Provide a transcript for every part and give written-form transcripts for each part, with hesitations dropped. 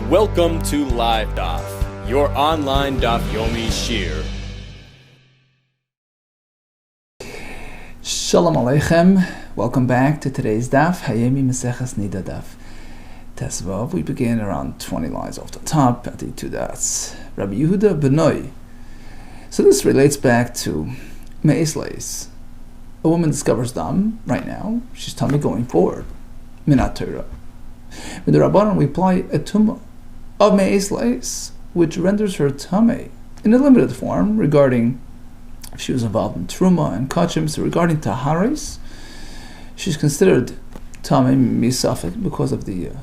Welcome to LiveDaf, your online Daf Yomi Shir. Shalom Aleichem. Welcome back to today's Daf, Hayemi Meseches NIDAH. Tesvav, we begin around 20 lines off the top at the two dots. Rabbi Yehuda Benoi. So this relates back to Me'es Leis. A woman discovers Dam right now. She's tummy going forward. Minat Torah. With the Rabbanon, we apply a tumah of Me'es Leis, which renders her tummy in a limited form regarding if she was involved in Truma and Kachim. So regarding Taharis, she's considered tummy misafik because of the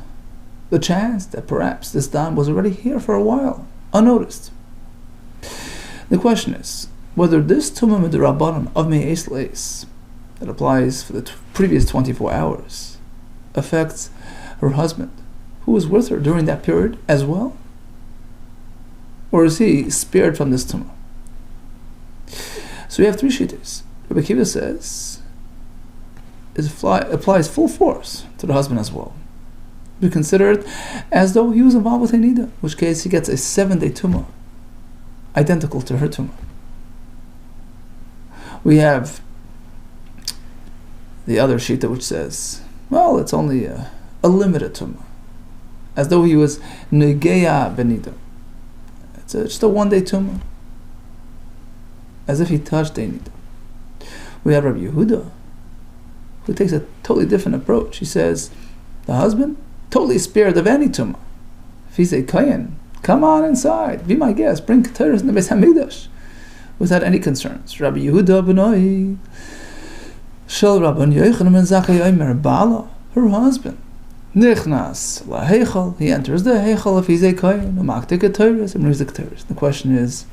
chance that perhaps this Dam was already here for a while, unnoticed. The question is whether this tumah with the Rabbanon of Me'es Leis that applies for the previous 24 hours affects her husband, who was with her during that period as well? Or is he spared from this tumah? So we have three shittas. Rabbi Akiva says it applies full force to the husband as well. We consider it as though he was involved with a NIDAH, in which case he gets a 7-day tumah, identical to her tumah. We have the other shita which says, well, it's only a limited tumah, as though he was negeya benida. It's just a 1-day tumah, as if he touched a nida. We have Rabbi Yehuda, who takes a totally different approach. He says, the husband, totally spared of any tumah. If he's a kohen, come on inside, be my guest, bring keteris in the Beis Hamikdash, without any concerns. Rabbi Yehuda benoi, shel Rabban Yochanan ben Zakkai Omer Bala, her husband, nichnas laheichal, he enters the heichal if he's a kohen, umaktik keteris, and brings the keteris. The question is,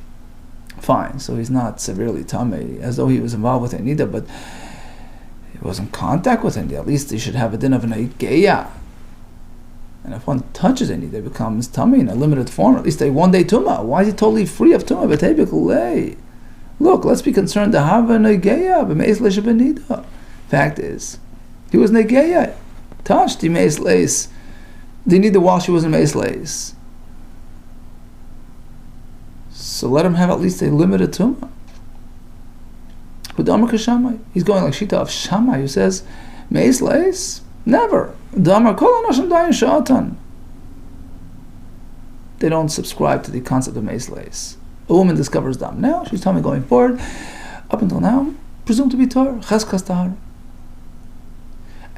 fine, so he's not severely tamei, as though he was involved with a nida, but he was in contact with a nida. At least he should have a din of an eigeya. And if one touches a nida, it becomes tamei in a limited form, at least a 1-day tumah. Why is he totally free of tumah? But look, let's be concerned to have an eigeya, but me'es leis benida. Fact is, he was negeya, touched the me'es leis, the nida while she was in me'es leis. So let him have at least a limited tumah. Hudamar kashamai. He's going like shita of Shammai, who says, me'es leis? Never. Damar kol anashim dayin sha'atan. They don't subscribe to the concept of me'es leis. A woman discovers Dam. Now she's telling me going forward, up until now, presumed to be Torah, cheskas tahar.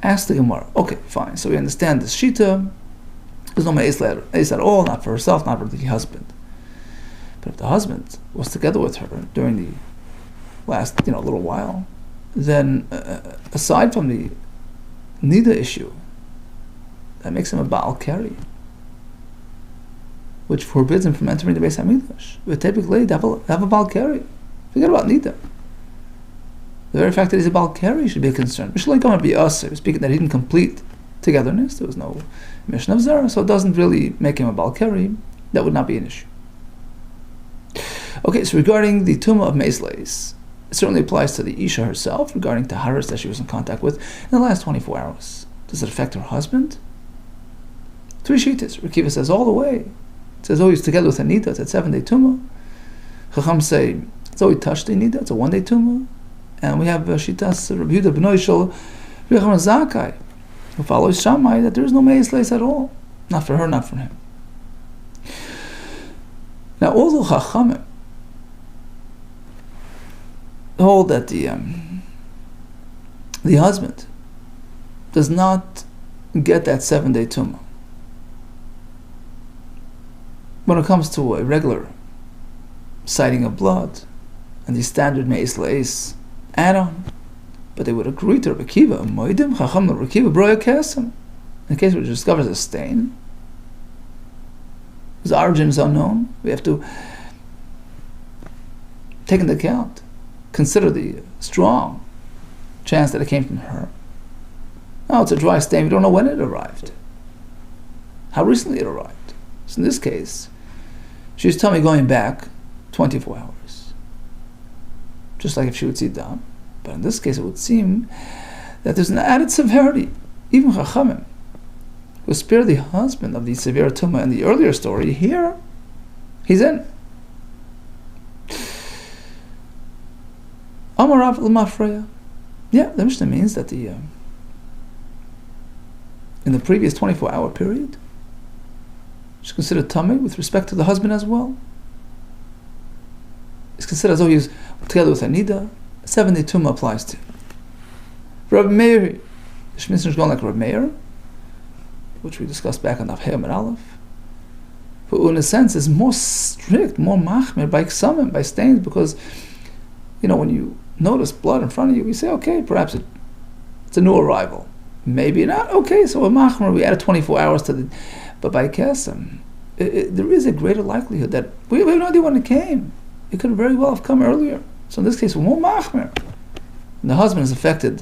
Ask the Gemara. Okay, fine. So we understand this shita. There's no me'es leis at all, not for herself, not for the husband. But if the husband was together with her during the last, little while, then aside from the nida issue, that makes him a Baal Keri, which forbids him from entering the Beis Hamikdash. But typically, they have a Baal Keri. Forget about nida. The very fact that he's a Baal Keri should be a concern. Mishlei Kamar be us, speaking that he didn't complete togetherness. There was no mission of Zerah, so it doesn't really make him a Baal Keri. That would not be an issue. Okay, so regarding the tumah of me'es leis, it certainly applies to the Isha herself, regarding Taharis that she was in contact with in the last 24 hours. Does it affect her husband? Three shittas. Rekiva says all the way. It says, he's together with a nida, it's a 7-day tumah. Chacham say, he touched a nida, it's a 1-day tumah. And we have shittas Rabbi Yehuda benoi shel Rabbi Zakkai, who follows Shammai, that there is no me'es leis at all. Not for her, not for him. Now, although Chachamim hold that the husband does not get that 7-day tumah when it comes to a regular sighting of blood and the standard me'es leis add-on, but they would agree to Rabbi Akiva, Moedim Chacham Rabbi Akiva broya kesem, in case which discovers a stain whose origin is unknown. We have to take into account, consider the strong chance that it came from her. Now it's a dry stain, we don't know when it arrived, how recently it arrived. So in this case, she's telling me going back 24 hours, just like if she would see Dam. But in this case, it would seem that there's an added severity. Even Chachamim, who spared the husband of the severe tumah in the earlier story, here he's in. Amarav l'mafreya. Yeah, the Mishnah means that in the previous 24-hour period, she's considered tummy with respect to the husband as well. It's considered as though he was together with a NIDAH. 7-day tumah applies to. Rabbi Meir, the Mishnah is going like Rabbi Meir, which we discussed back on Daf Hey Amud Aleph, who in a sense is more strict, more machmir by ksamim, by stains, because when you notice blood in front of you, we say, okay, perhaps it's a new arrival. Maybe not. Okay, so a machmir, we added 24 hours to the. But by kesem, there is a greater likelihood that we have no idea when it came. It could very well have come earlier. So in this case, we're more machmir. And the husband is affected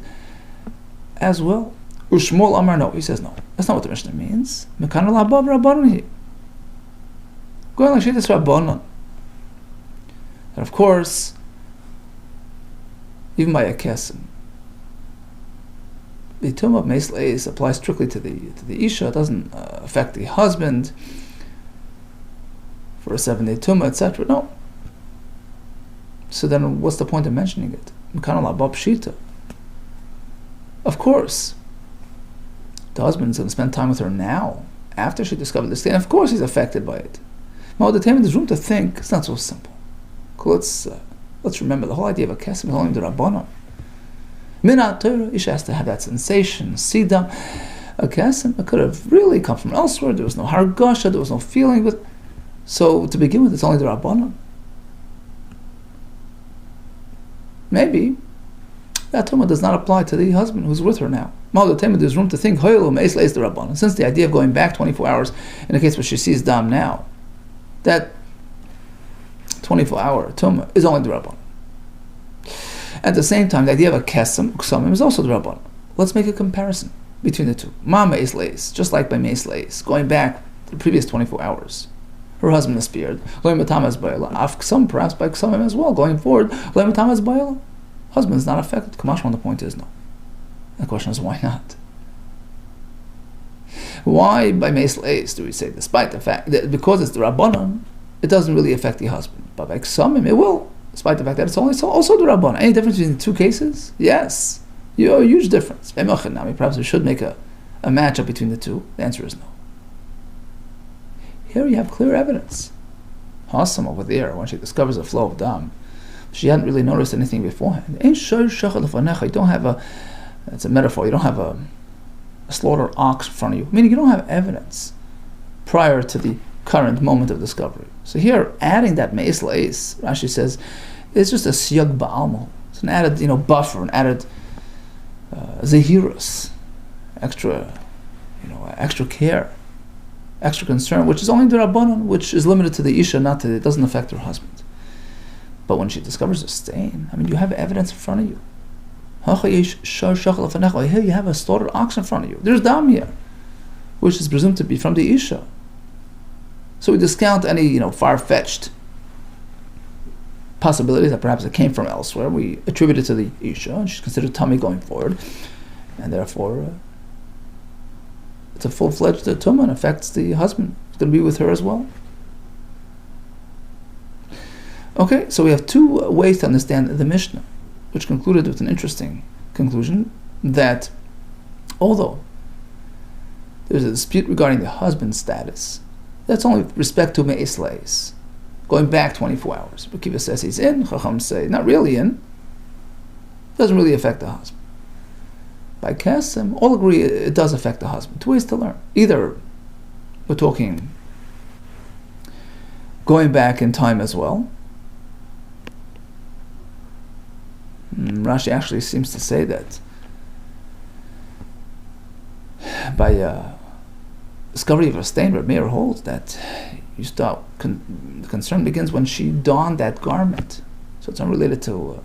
as well. Ushmol Amar, no, he says no. That's not what the Mishnah means. Mekan al-Abab Rabbanon. Going like Shittas Rabbanon. And of course, even by a kesem, the tumah of Meis Leis applies strictly to the Isha. It doesn't affect the husband for a 7-day tumah, etc. No. So then what's the point of mentioning it? Mekan al-Abab Shita. Of course, the husband's going to spend time with her now, after she discovered this thing. Of course he's affected by it. Now, the time there's room to think, it's not so simple. Let's remember, the whole idea of a kesem is only the Rabbanon. Minat Torah, Isha has to have that sensation, sidam. A kesem, it could have really come from elsewhere. There was no hargasha, there was no feeling. So, to begin with, it's only the Rabbanon. Maybe that tumah does not apply to the husband who's with her now. There's room to think, since the idea of going back 24 hours in a case where she sees dam now, that 24-hour tumah is only the Rabbanon. At the same time, the idea of a kesem, ksamim, is also the Rabbanon. Let's make a comparison between the two. Ma Meis Leis, just like by Meis Leis, going back to the previous 24 hours, her husband is spared. Lo matamaz ba'ila. Af ksam, perhaps by ksamim as well, going forward. Lo matamaz ba'ila. Husband is not affected. Kamashman, the point is no. The question is, why not? Why by Meis Leis do we say, despite the fact that because it's the Rabbanon, it doesn't really affect the husband, but by Ksamim it will, despite the fact that it's also the Rabbanon. Any difference between the two cases? Yes, a huge difference. Perhaps we should make a matchup between the two. The answer is no. Here you have clear evidence. Hassam over there, when she discovers a flow of dam, she hadn't really noticed anything beforehand. You don't have it's a metaphor, you don't have a slaughtered ox in front of you, meaning you don't have evidence prior to the current moment of discovery. So here, adding that Meis Leis, Rashi says, it's just a siyag ba'almo. It's an added, buffer, an added zehirus, extra care, extra concern, which is only the Rabbanon, which is limited to the Isha, it doesn't affect her husband. But when she discovers a stain, you have evidence in front of you. Here you have a slaughtered ox in front of you. There's dam here, which is presumed to be from the Isha. So we discount any, far-fetched possibilities that perhaps it came from elsewhere. We attribute it to the Isha, and she's considered tummy going forward, and therefore it's a full-fledged tumah and affects the husband. It's going to be with her as well. Okay, so we have two ways to understand the Mishnah, which concluded with an interesting conclusion that although there's a dispute regarding the husband's status, that's only with respect to Meis Leis, going back 24 hours. But Kiva says he's in, Chacham say not really in, doesn't really affect the husband. By Kesem, all agree it does affect the husband. Two ways to learn. Either we're talking going back in time as well. Rashi actually seems to say that by discovery of a stain, Reb Meir holds that you start the concern begins when she donned that garment. So it's unrelated to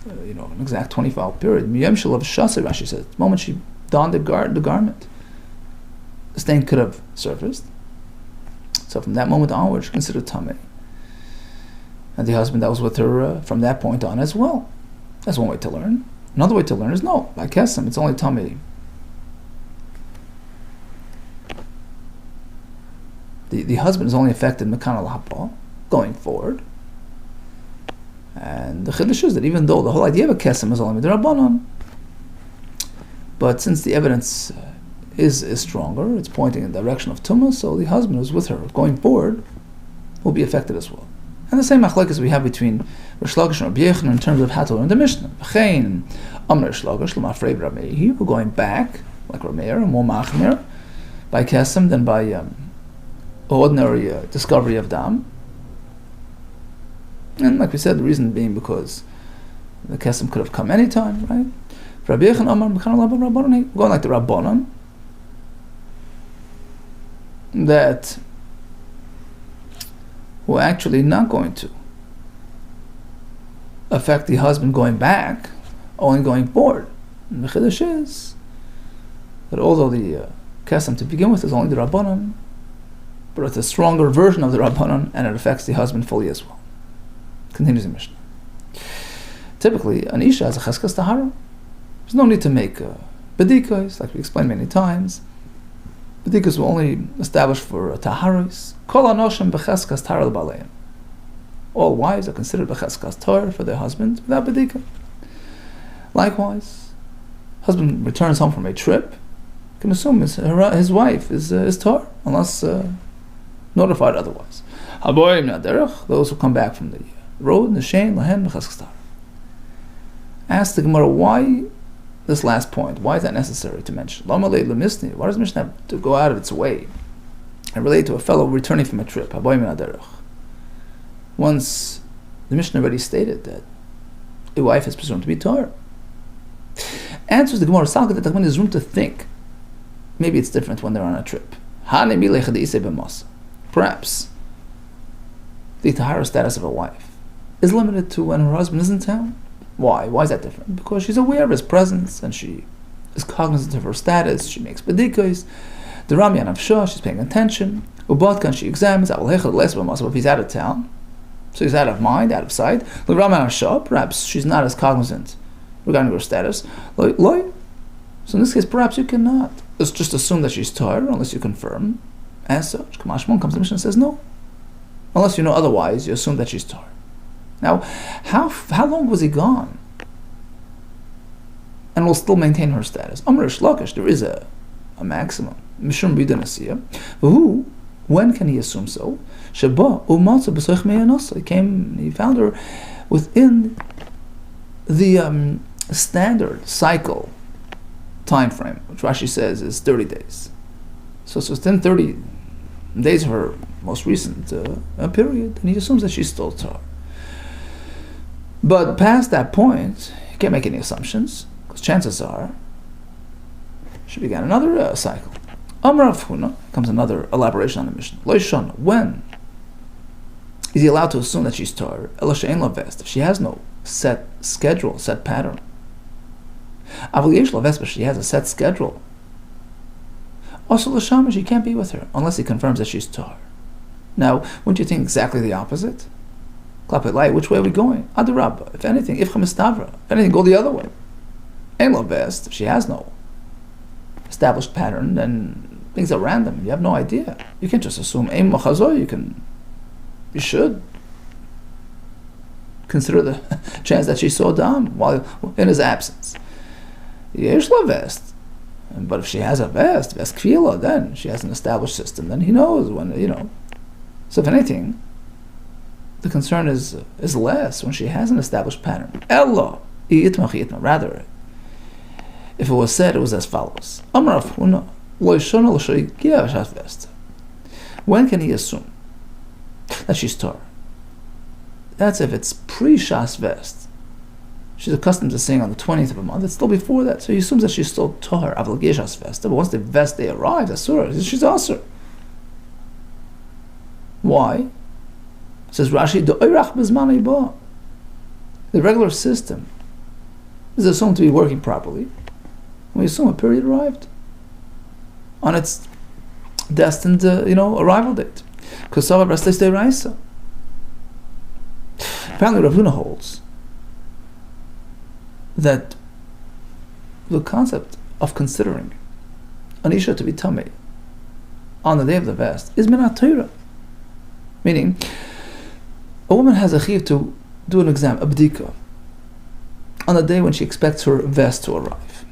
an exact 24-hour period. Miyam shel Shasa, Rashi says, the moment she donned the garment, the stain could have surfaced. So from that moment onward, she's considered tamei. And the husband that was with her from that point on as well. That's one way to learn. Another way to learn is no, by Kesem, it's only tamei the husband is only affected mekan al hapa, going forward. And the chiddush is that even though the whole idea of a kesem is only midrabanan, but since the evidence is stronger, it's pointing in the direction of tumah, so the husband who's with her going forward will be affected as well. And the same machlekes we have between Rish Lakish and Rabbi Yechon in terms of how to learn the Mishnah. V'chein Amr Rish Lakish l'mafrei Rabbi Meir, we're going back like Rabbi Meir, more machmir by kesem than by ordinary discovery of dam. And like we said, the reason being because the kesem could have come anytime, right? Rabbi Yechon Amar B'chan Rabban Rabbanon, going like the Rabbanon, that we're actually not going to affect the husband going back, only going forward. And the chiddush is that although the kesem to begin with is only the Rabbanon, but it's a stronger version of the Rabbanon, and it affects the husband fully as well. Continues the Mishnah. Typically, an isha has a cheskas tahara. There's no need to make bedikos, like we explained many times. Bedikos were only established for taharis. Kol anoshim becheskas tahara l'baleim. All wives are considered becheskas tahara for their husbands without bedika. Likewise, husband returns home from a trip, can assume his wife is tahara, unless notified otherwise. Haboyim naderech, those who come back from the road, neshein lahen becheskas tahara. Ask the Gemara, why this last point? Why is that necessary to mention? Why does the Mishnah have to go out of its way and relate to a fellow returning from a trip? Once the Mishnah already stated that a wife is presumed to be tahara. Answers the Gemara, that there's room to think. Maybe it's different when they're on a trip. Perhaps the tahara status of a wife is limited to when her husband is in town. Why? Why is that different? Because she's aware of his presence and she is cognizant of her status. She makes bedikos. The Rami Anavshah, she's paying attention. Ubadkan, she examines. If he's out of town, so he's out of mind, out of sight. The Rami Anavshah, perhaps she's not as cognizant regarding her status. So in this case, perhaps you cannot just assume that she's tahara unless you confirm. As such, Kamashmon comes to the Mishnah and says no. Unless you know otherwise, you assume that she's tahara. Now, how long was he gone? And will still maintain her status. Amr Shlakish, there is a maximum. Mishum Bidanasiya. Who? When can he assume so? Shaba Umatsa B'Soich Meyanasa. He came, he found her within the standard cycle time frame, which Rashi says is 30 days. So it's within 30 days of her most recent period, and he assumes that she's still tahara. But past that point, you can't make any assumptions, because chances are she began another cycle. Amar Rav Huna, comes another elaboration on the Mishnah. Lo yishana, when is he allowed to assume that she's tahara? Ela she'ein la vest, if she has no set schedule, set pattern. Aval yesh la vest, but she has a set schedule. Also l'shama, she can't be with her unless he confirms that she's tahara. Now, wouldn't you think exactly the opposite? Which way are we going? Adarabba. If anything, if anything, go the other way. Ein lo vest, if she has no established pattern, then things are random. You have no idea. You can't just assume ein machazo. You should consider the chance that she saw dam while in his absence. Yesh la vest. But if she has a vest kvila, then she has an established system. Then he knows when, So if anything, the concern is less when she has an established pattern. Ella, rather, if it was said, it was as follows. When can he assume that she's tahara? That's if it's pre-Shas Vest. She's accustomed to saying on the 20th of a month. It's still before that, so he assumes that she's still tahara. But once the Vest day arrives, she's asur. Why? Says Rashi, the regular system is assumed to be working properly. We assume a period arrived on its destined, arrival date. Apparently, Rav Huna holds that the concept of considering an isha to be tamei on the day of the vest is minat Torah. Meaning, a woman has a chiyuv to do an exam, a bdika, on the day when she expects her vest to arrive.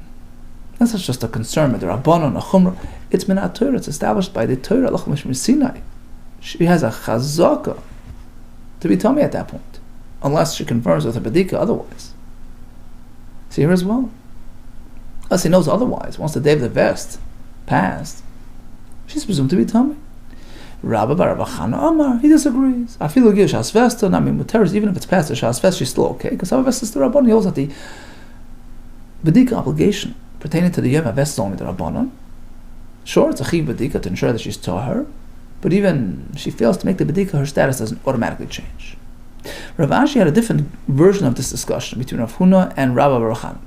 That's not just a concern, a rabbanon, a chumrah. It's minat Torah. It's established by the Torah, Lachmash Sinai. She has a chazaka to be tummy at that point, unless she confirms with a bdika otherwise. See here as well. Unless he knows otherwise, once the day of the vest passed, she's presumed to be tummy. Rabba bar Rav Chana Amar, he disagrees. Afilu gil shas vesta, nami muteris, even if it's past the shas vest, she's still okay. Because our vest is the rabbanon. He holds that the b'dika obligation pertaining to the yom vest is only the rabbanon. Sure, it's a chiv b'dika to ensure that she's tahar, but even if she fails to make the b'dika, her status doesn't automatically change. Rav Ashi had a different version of this discussion between Rav Huna and Rabba bar Rav Chana.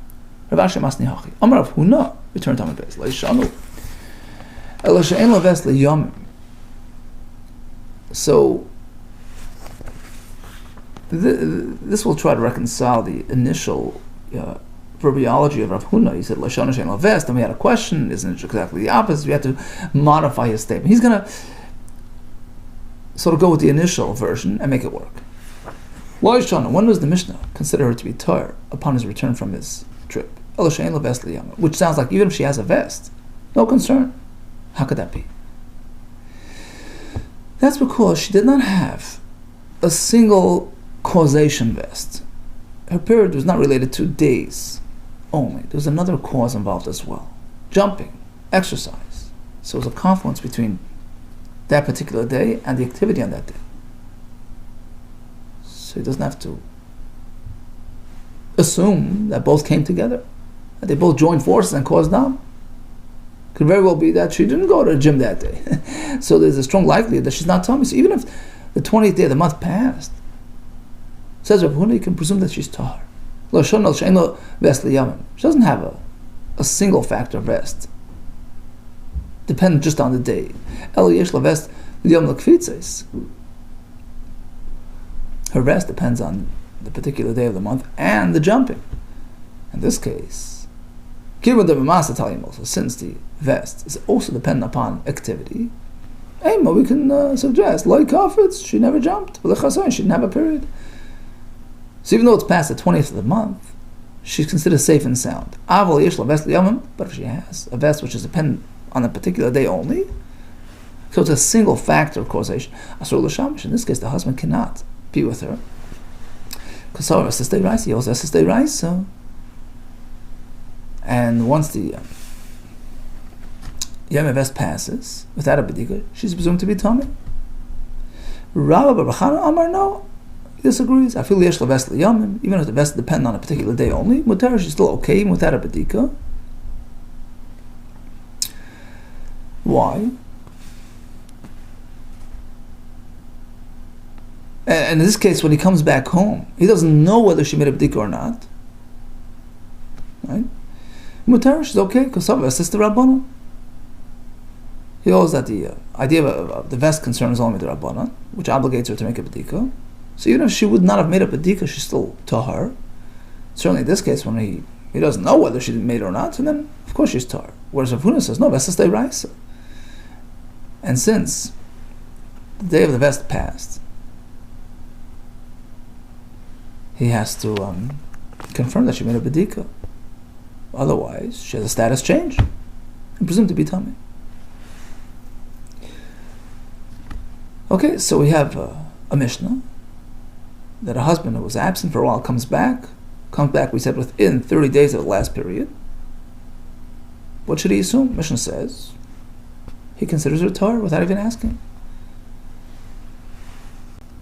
Rav Ashi masni hachi. Amar Rav Huna, return Talmud Bavli. Leishanu. Ela she'en lo vest liyomim. So, this will try to reconcile the initial verbiology of Rav Huna. He said, Lashon Hashem Lavest, and we had a question, isn't it exactly the opposite? We had to modify his statement. He's going to sort of go with the initial version and make it work. Lashon, when does the Mishnah consider her to be tar upon his return from his trip? Which sounds like even if she has a vest, no concern. How could that be? That's because she did not have a single causation vest. Her period was not related to days only. There was another cause involved as well. Jumping, exercise. So it was a confluence between that particular day and the activity on that day. So he doesn't have to assume that both came together, that they both joined forces and caused harm. Could very well be that she didn't go to the gym that day. So there's a strong likelihood that she's not tummy. So even if the 20th day of the month passed, says Rav Huna, you can presume that she's tahar. She doesn't have a single factor vest, dependent just on the day. Her vest depends on the particular day of the month and the jumping. In this case, since the vest is also dependent upon activity, we can suggest, like Kafetz, she never jumped. She didn't have a period. So even though it's past the 20th of the month, she's considered safe and sound. But if she has a vest which is dependent on a particular day only, so it's a single factor of causation. In this case, the husband cannot be with her. Because he also has to stay rice. And once the Yom vest passes without a bedika, she's presumed to be tummy. Rabba bar Chana Amar, no, he disagrees. I feel yesh vest liyamim, even if the vest depends on a particular day only, mutar, she's still okay even without a bedika. Why? And in this case, when he comes back home, he doesn't know whether she made a bedika or not. Right? Mutar, she's okay, because some of us is the Rabbanon. He holds that the idea of the vest concern is only the Rabbanon, which obligates her to make a bedika. So even if she would not have made a bedika, she's still tahar. Certainly in this case, when he doesn't know whether she made it or not, and then of course she's tahar. Whereas Rav Huna says, no, vest is stay raisa. And since the day of the vest passed, he has to confirm that she made a bedika. Otherwise, she has a status change and presumed to be tummy. Okay, so we have a Mishnah that a husband who was absent for a while comes back, we said, within 30 days of the last period. What should he assume? Mishnah says he considers her tahar without even asking.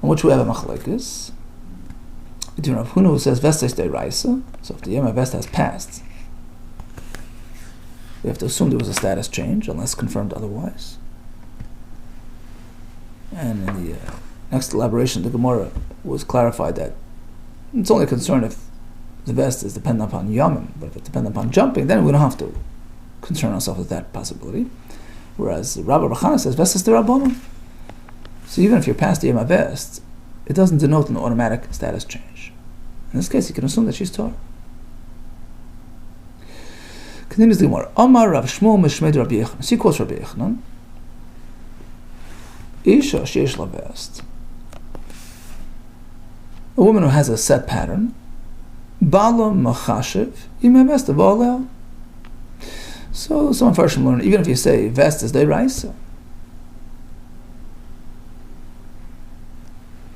On which we have a machlekes between Rav Huna, who says vestes de raisa, so if the yom vest has passed, we have to assume there was a status change, unless confirmed otherwise. And in the next elaboration, the Gemara was clarified that it's only a concern if the vest is dependent upon yomim, but if it's dependent upon jumping, then we don't have to concern ourselves with that possibility. Whereas Rabba bar Chana says, vest is the Rabbanon. So even if you're past the yom vest, it doesn't denote an automatic status change. In this case, you can assume that she's tahar. Continues the Gemara. Amar Rav Shmuel Mishmed Rabbi Yechanan. She quotes Rabbi Yechanan. Isha sheish la vest. A woman who has a set pattern. Bala machashiv ime vest avoleh. So some Farshim learn, even if you say vest is deiraisa,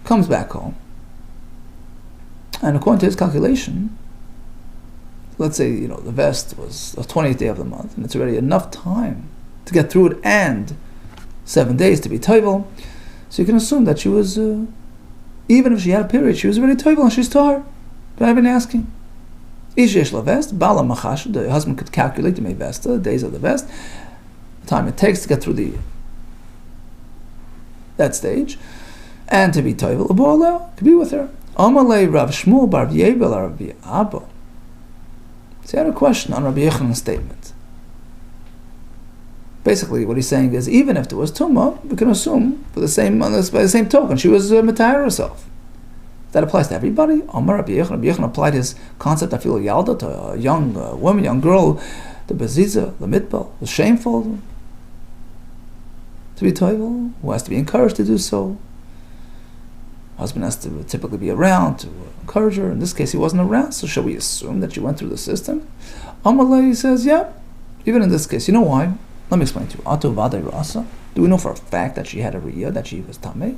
comes back home, and according to his calculation, let's say the vest was the 20th day of the month, and it's already enough time to get through it, and 7 days to be toivel. So you can assume that she was, even if she had a period, she was already toivel and she's tahar, without even asking. Ishesh la vest, bala machash, the husband could calculate the vesta, the days of the vest, the time it takes to get through that stage, and to be toivel, abola, could be with her. Amalei Rav Shmuel bar Yebel Rabbi Abba. So he had a question on Rabbi Yechanan's statement. Basically, what he's saying is, even if there was tumah, we can assume by the same token, she was matayar herself. That applies to everybody. Amar Rabbi Yechan applied his concept of filo yalda to a young woman, young girl, the beziza, the mitbal, was shameful to be toivel, who has to be encouraged to do so. Husband has to typically be around to encourage her. In this case, he wasn't around, so shall we assume that she went through the system? Amalei says, yeah, even in this case. You know why? Let me explain to you. Atu vadei rasa. Do we know for a fact that she had a riyah, that she was tamei?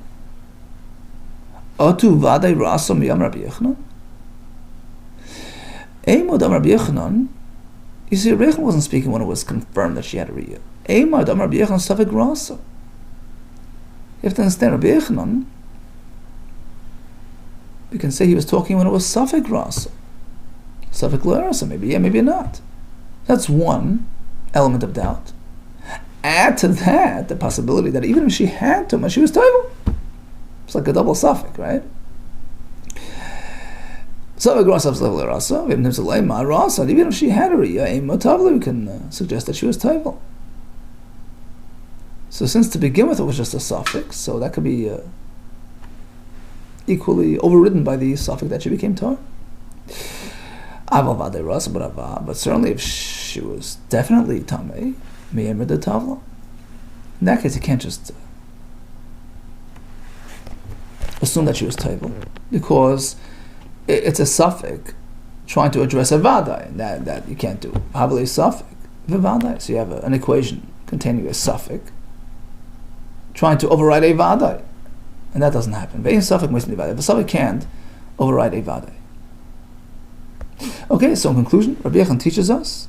Atu vadei rasa miyam Rabbi Yechanan. Eimod am Rabbi Yechanan. You see, Rabbi Yechanan wasn't speaking when it was confirmed that she had a riyah. Eimod am Rabbi Yechanan safek rasa. You have to understand, Rabbi Yechanan, we can say he was talking when it was safek rasa. Safek lo rasa, maybe yeah, maybe not. That's one element of doubt. Add to that the possibility that even if she had tumah, she was toivel. It's like a double suffix, right? Even if she had a riyah, we can suggest that she was toivel. So since to begin with it was just a suffix, so that could be equally overridden by the suffix that she became tar. But certainly if she was definitely tamei, in that case you can't just assume that she was toivel, because it's a suffix trying to address a vadai, and that you can't do. Havli suffix, v'vadai. So you have an equation containing a suffix trying to override a vadai, and that doesn't happen. Ve'in suffix misli vadai. The suffix can't override a vadai. Okay, so in conclusion, Rabbi Yechan teaches us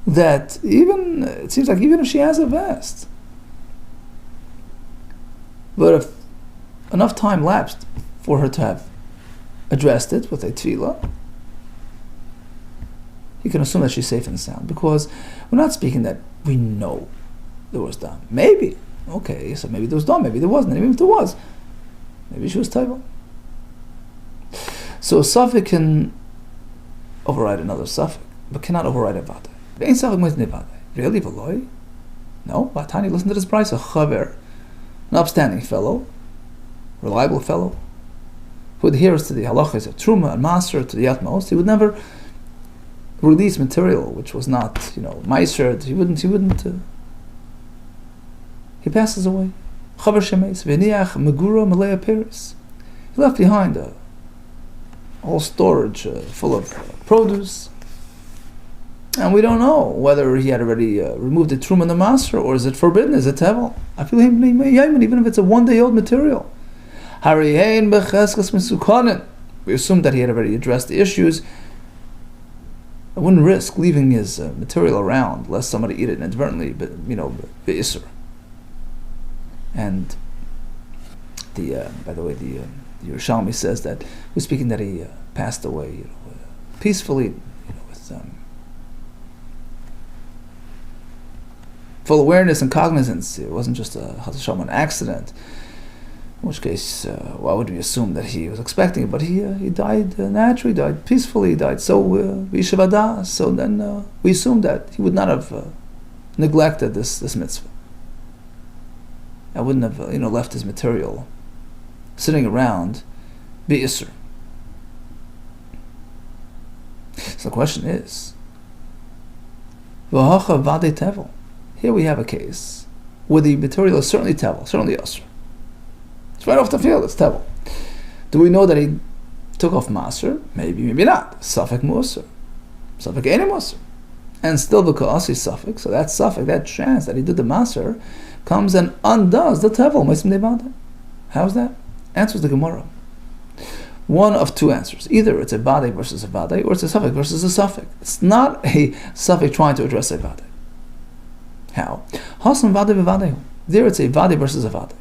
that it seems like even if she has a vest, but if enough time lapsed for her to have addressed it with a tefillah, you can assume that she's safe and sound, because we're not speaking that we know there was dam. Maybe, okay, so maybe there was dam, maybe there wasn't, even if there was, maybe she was toivel. So a suffix can override another suffix, but cannot override a vadai. Really, V'loi? No, Vatani, listen to this price, a chaver, an upstanding fellow, reliable fellow, who adheres to the halachas of truma and master to the utmost. He would never release material which was not, meiser. He wouldn't. He passes away. Chaver shemes v'niach megura malei aperis. He left behind a whole storage full of produce, and we don't know whether he had already removed the truma and the master, or is it forbidden? Is it tevel? I feel him even if it's a 1-day-old material. We assume that he had already addressed the issues. I wouldn't risk leaving his material around lest somebody eat it inadvertently, but be'isr. And by the way, the Yerushalmi says that we're speaking that he passed away, peacefully, with full awareness and cognizance. It wasn't just an accident. In which case, why would we assume that he was expecting it? But he died naturally, died peacefully, died so v'yishavadah. So then we assume that he would not have neglected this mitzvah. I wouldn't have left his material sitting around be'isr. So the question is, v'hacha vadei tevel. Here we have a case where the material is certainly tevel, certainly asr. It's right off the field, it's tevel. Do we know that he took off maser? Maybe, maybe not. Safek mu'asr. Safek eni mu'asr. And still because he's safek, so that safek, that chance that he did the maser, comes and undoes the tevel. How's that? Answers the Gemara. One of two answers. Either it's a vade versus a vade, or it's a safek versus a safek. It's not a safek trying to address a vade. How? Hasan vade v'vade. There it's a vade versus a vade.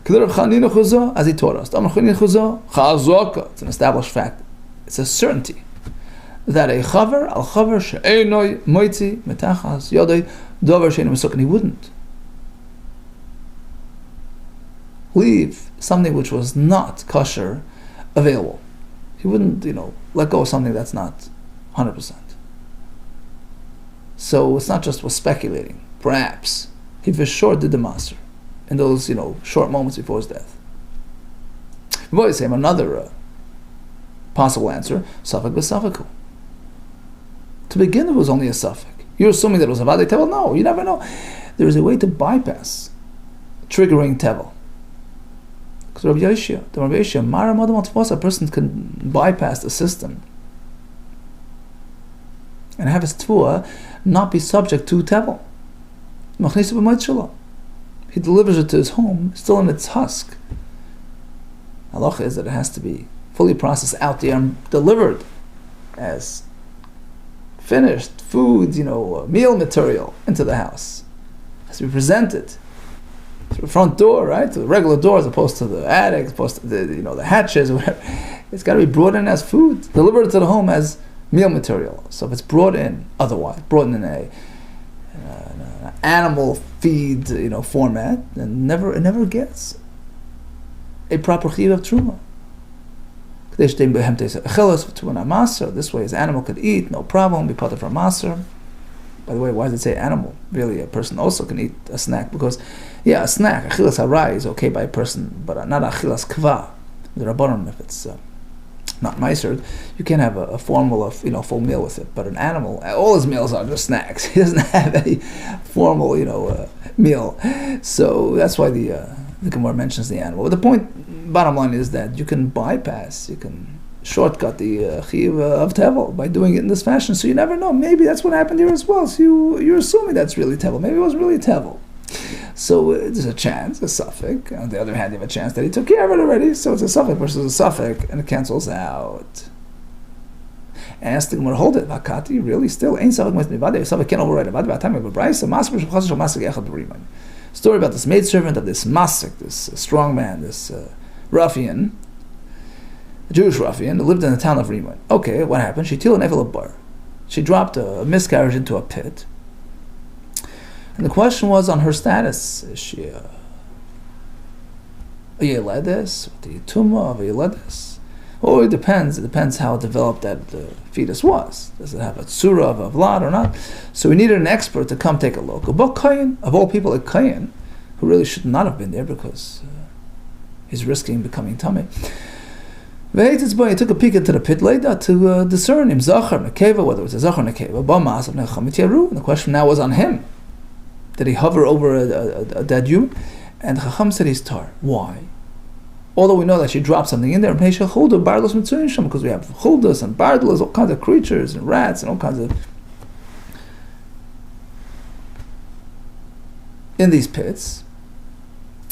As he taught us. It's an established fact. It's a certainty that a chaver al chaver she'enoi moitzi metachas yodei dover she'enu mesukin. He wouldn't leave something which was not kosher available. He wouldn't, let go of something that's not 100%. So it's not just was speculating. Perhaps he for sure did the master in those, short moments before his death. Another possible answer, safek b'safeku. To begin, it was only a safek. You're assuming that it was a vade tevel? No, you never know. There is a way to bypass triggering tevel. Because Rabbi Yeshua, a person can bypass the system and have his tefua not be subject to tevel. He delivers it to his home, still in its husk. Halacha is that it has to be fully processed out there and delivered as finished food, meal material into the house. It has to be presented to the front door, right? To the regular door, as opposed to the attic, as opposed to the hatches or whatever. It's got to be brought in as food, delivered to the home as meal material. So if it's brought in otherwise, brought in an animal feed, format, and it never gets a proper chiyuv of truma. This way, his animal could eat, no problem, be part of a maser. By the way, why does it say animal? Really, a person also can eat a snack, because, a snack, achilas harai, is okay by a person, but not achilas kva. The rabbanon, if it's not meisered, you can't have a formal of full meal with it. But an animal, all his meals are just snacks. He doesn't have any formal meal. So that's why the Gemara mentions the animal. But the bottom line is that you can shortcut the chiyuv of tevel by doing it in this fashion. So you never know. Maybe that's what happened here as well. So you're assuming that's really tevel. Maybe it wasn't really tevel. So there's a chance, a suffix. On the other hand, you have a chance that he took care of it already. So it's a suffix versus a suffix, and it cancels out. Ask the Gemara, hold it. Vakati, really? Still? Ain't suffix must be vade. Suffix can't override a vade. Vatam of a brayso. Masber shachas shal masik echad b'riman. Story about this maidservant of this masik, this strong man, this ruffian, a Jewish ruffian, who lived in the town of Riman. Okay, what happened? She tilled an evel bar. She dropped a miscarriage into a pit. And the question was on her status. Is she a Yeledes? The Tumah of a Yeledes? Oh, it depends. It depends how developed that fetus was. Does it have a tzura of a vlad or not? So we needed an expert to come take a look. But Kayin, of all people, a Kayin, who really should not have been there because he's risking becoming tummy. He took a peek into the pit later to discern him, Zachar, Nekeva, whether it was a Zachar, Nekeva, Bamas of Nechamit Yaru. And the question now was on him. Did he hover over a dead human? And Chacham said he's tar. Why? Although we know that she dropped something in there, because we have chuldas and bardalas, all kinds of creatures and rats and all kinds of in these pits.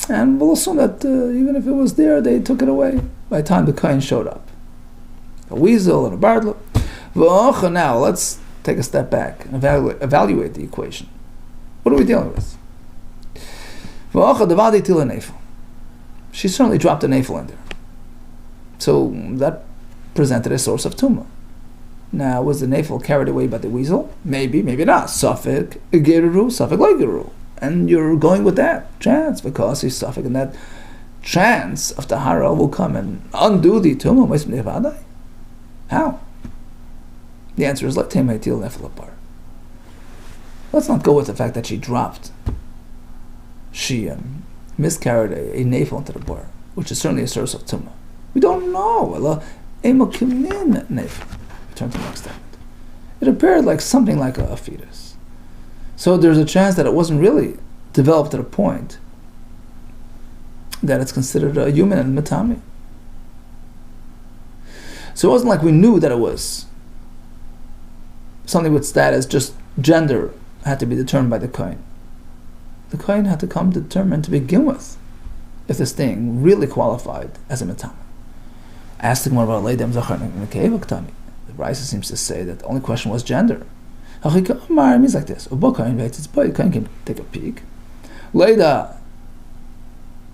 And we'll assume that even if it was there, they took it away by the time the kohen showed up. A weasel and a bardla. Now let's take a step back and evaluate the equation. What are we dealing with? She certainly dropped a nafel in there. So that presented a source of tumah. Now, was the nafel carried away by the weasel? Maybe, maybe not. Safek geru, safek legeru. And you're going with that chance because he's safek, and that chance of tahara will come and undo the tumah. How? The answer is let temeitil nefel apart. Let's not go with the fact that she dropped. She miscarried a nafel into the bar, which is certainly a source of tumah. We don't know. Return to the next statement. It appeared like something like a fetus. So there's a chance that it wasn't really developed to the point that it's considered a human and matami. So it wasn't like we knew that it was something with status, just gender had to be determined by the kohen. The kohen had to come to determine to begin with if this thing really qualified as a matami. Asked the Gemara about leidam zachar nekeva ktani. The Raisa seems to say that the only question was gender. It means like this: kohen can take a peek. Leida,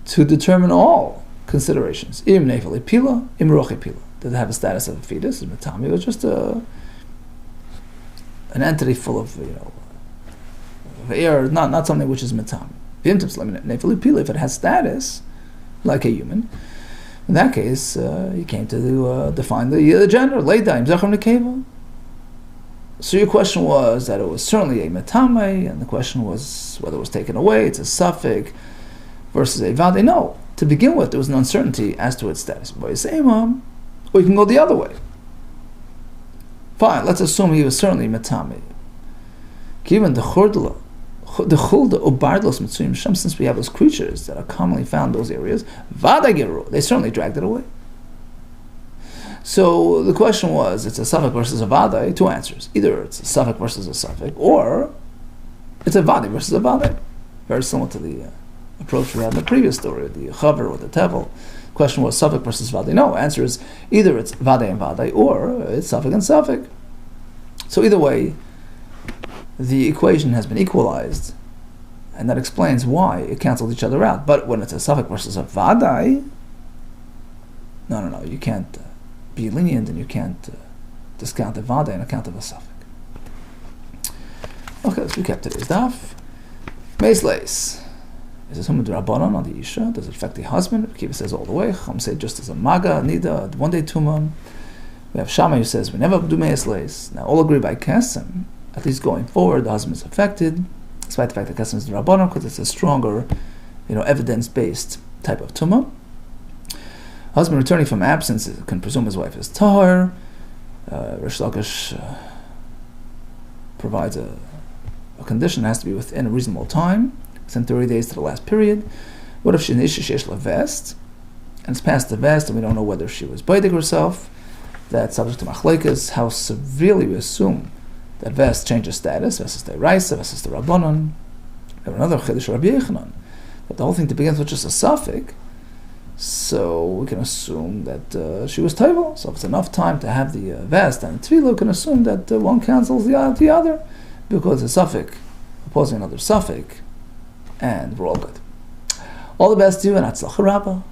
to determine all considerations. Im nefeli pila, im rochi pila. Did it have a status of a fetus? Matami. It was just an entity full of of air, not something which is matami. If it has status like a human, in that case, he came to define the gender. Leida im zachar nekeva. So your question was that it was certainly a metame, and the question was whether it was taken away. It's a suffix versus a vade. No, to begin with, there was an uncertainty as to its status. But you say, or you can go the other way. Fine, let's assume he was certainly metame. Given the chulda ubardlos mitzuyim shem, since we have those creatures that are commonly found in those areas, vade geru, they certainly dragged it away. So the question was, it's a suffix versus a vade, two answers. Either it's a suffix versus a suffix, or it's a vade versus a vade. Very similar to the approach we had in the previous story, the chaver or the tevel. The question was suffix versus vade. No, answer is either it's vade and vade, or it's suffix and suffix. So either way, the equation has been equalized, and that explains why it canceled each other out. But when it's a suffix versus a vade, no, you can't be lenient, and you can't discount the vade on account of a suffix. Okay, let's recap today's daf. Meis leis. Is it something drabanan on the isha? Does it affect the husband? Kiva says all the way. Chum say just as a maga, NIDAH, one day tumah. We have Shammai who says we never do meis leis. Now all agree by Kesem, at least going forward, the husband is affected, despite the fact that Kesem is drabanan, because it's a stronger, evidence-based type of tumah. Husband returning from absence can presume his wife is tahor. Rish Lakish provides a condition that has to be within a reasonable time, within 30 days to the last period. What if she's sheyesh lavest, and it's past the vest, and we don't know whether she was baidig herself? That's subject to machlekes, how severely we assume that vest changes status. Vest is the raisa, vest is the rabbanon. We have another chiddush Rabbi Yechanan, that the whole thing to begin with just a suffix. So we can assume that she was table. So if it's enough time to have the vest and the tefillah, we can assume that one cancels the other, because a suffix opposing another suffix, and we're all good. All the best to you, and atzlacha rabbah.